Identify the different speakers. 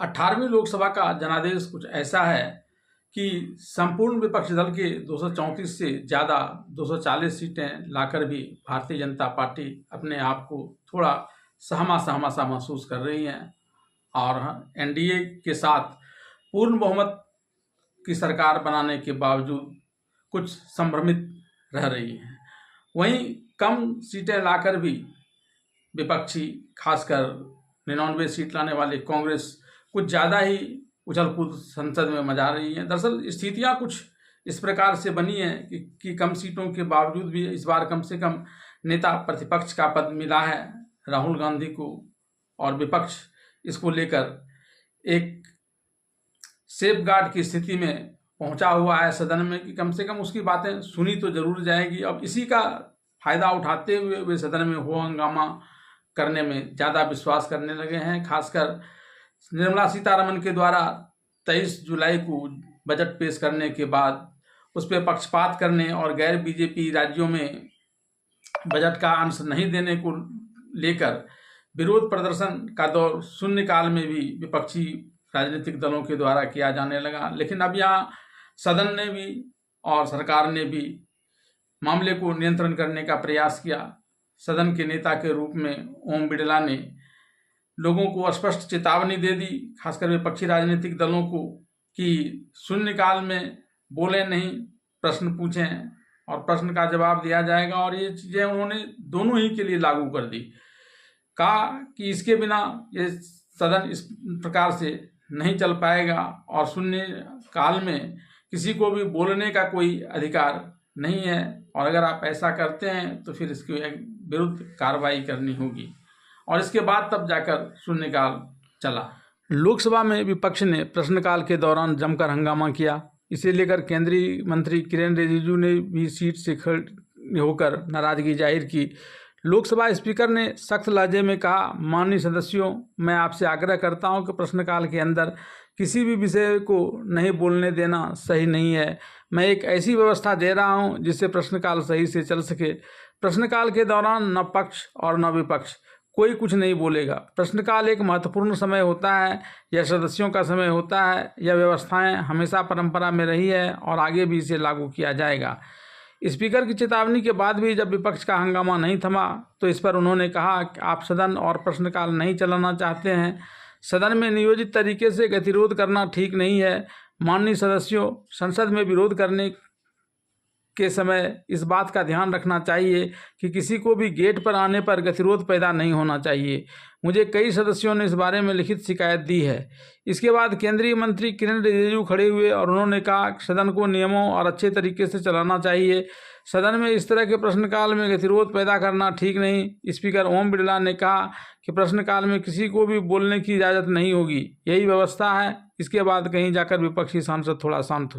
Speaker 1: 18वीं लोकसभा का जनादेश कुछ ऐसा है कि संपूर्ण विपक्षी दल के 234 से ज़्यादा 240 सीटें लाकर भी भारतीय जनता पार्टी अपने आप को थोड़ा सहमा सहमा सा महसूस कर रही है और एनडीए के साथ पूर्ण बहुमत की सरकार बनाने के बावजूद कुछ संभ्रमित रह रही है। वहीं कम सीटें लाकर भी विपक्षी खासकर 99 सीट लाने वाले कांग्रेस कुछ ज़्यादा ही उछल कूद संसद में मचा रही है। दरअसल स्थितियां कुछ इस प्रकार से बनी है कि कम सीटों के बावजूद भी इस बार कम से कम नेता प्रतिपक्ष का पद मिला है राहुल गांधी को, और विपक्ष इसको लेकर एक सेफगार्ड की स्थिति में पहुंचा हुआ है सदन में कि कम से कम उसकी बातें सुनी तो जरूर जाएगी। अब इसी का फायदा उठाते हुए वे सदन में हो हंगामा करने में ज़्यादा विश्वास करने लगे हैं। खासकर निर्मला सीतारमण के द्वारा 23 जुलाई को बजट पेश करने के बाद उस पर पक्षपात करने और गैर बीजेपी राज्यों में बजट का अंश नहीं देने को लेकर विरोध प्रदर्शन का दौर शून्यकाल में भी विपक्षी राजनीतिक दलों के द्वारा किया जाने लगा। लेकिन अब यहाँ सदन ने भी और सरकार ने भी मामले को नियंत्रण करने का प्रयास किया। सदन के नेता के रूप में ओम बिड़ला ने लोगों को स्पष्ट चेतावनी दे दी, खासकर विपक्षी राजनीतिक दलों को, कि शून्यकाल में बोले नहीं, प्रश्न पूछें और प्रश्न का जवाब दिया जाएगा। और ये चीज़ें उन्होंने दोनों ही के लिए लागू कर दी। कहा कि इसके बिना ये सदन इस प्रकार से नहीं चल पाएगा और शून्यकाल में किसी को भी बोलने का कोई अधिकार नहीं है, और अगर आप ऐसा करते हैं तो फिर इसके विरुद्ध कार्रवाई करनी होगी। और इसके बाद तब जाकर शून्यकाल चला। लोकसभा में विपक्ष ने प्रश्नकाल के दौरान जमकर हंगामा किया। इसे लेकर केंद्रीय मंत्री किरेन रिजिजू ने भी सीट से खड़े होकर नाराजगी जाहिर की। लोकसभा स्पीकर ने सख्त लहजे में कहा, माननीय सदस्यों, मैं आपसे आग्रह करता हूं कि प्रश्नकाल के अंदर किसी भी विषय को नहीं बोलने देना सही नहीं है। मैं एक ऐसी व्यवस्था दे रहा हूं जिससे प्रश्नकाल सही से चल सके। प्रश्नकाल के दौरान न पक्ष और न विपक्ष कोई कुछ नहीं बोलेगा। प्रश्नकाल एक महत्वपूर्ण समय होता है, यह सदस्यों का समय होता है। यह व्यवस्थाएं हमेशा परंपरा में रही है और आगे भी इसे लागू किया जाएगा। स्पीकर की चेतावनी के बाद भी जब विपक्ष का हंगामा नहीं थमा तो इस पर उन्होंने कहा कि आप सदन और प्रश्नकाल नहीं चलाना चाहते हैं। सदन में नियोजित तरीके से गतिरोध करना ठीक नहीं है। माननीय सदस्यों, संसद में विरोध करने के समय इस बात का ध्यान रखना चाहिए कि किसी को भी गेट पर आने पर गतिरोध पैदा नहीं होना चाहिए। मुझे कई सदस्यों ने इस बारे में लिखित शिकायत दी है। इसके बाद केंद्रीय मंत्री किरेन रिजिजू खड़े हुए और उन्होंने कहा कि सदन को नियमों और अच्छे तरीके से चलाना चाहिए। सदन में इस तरह के प्रश्नकाल में गतिरोध पैदा करना ठीक नहीं। स्पीकर ओम बिड़ला ने कहा कि प्रश्नकाल में किसी को भी बोलने की इजाज़त नहीं होगी। यही व्यवस्था है। इसके बाद कहीं जाकर विपक्षी सांसद थोड़ा शांत हुए।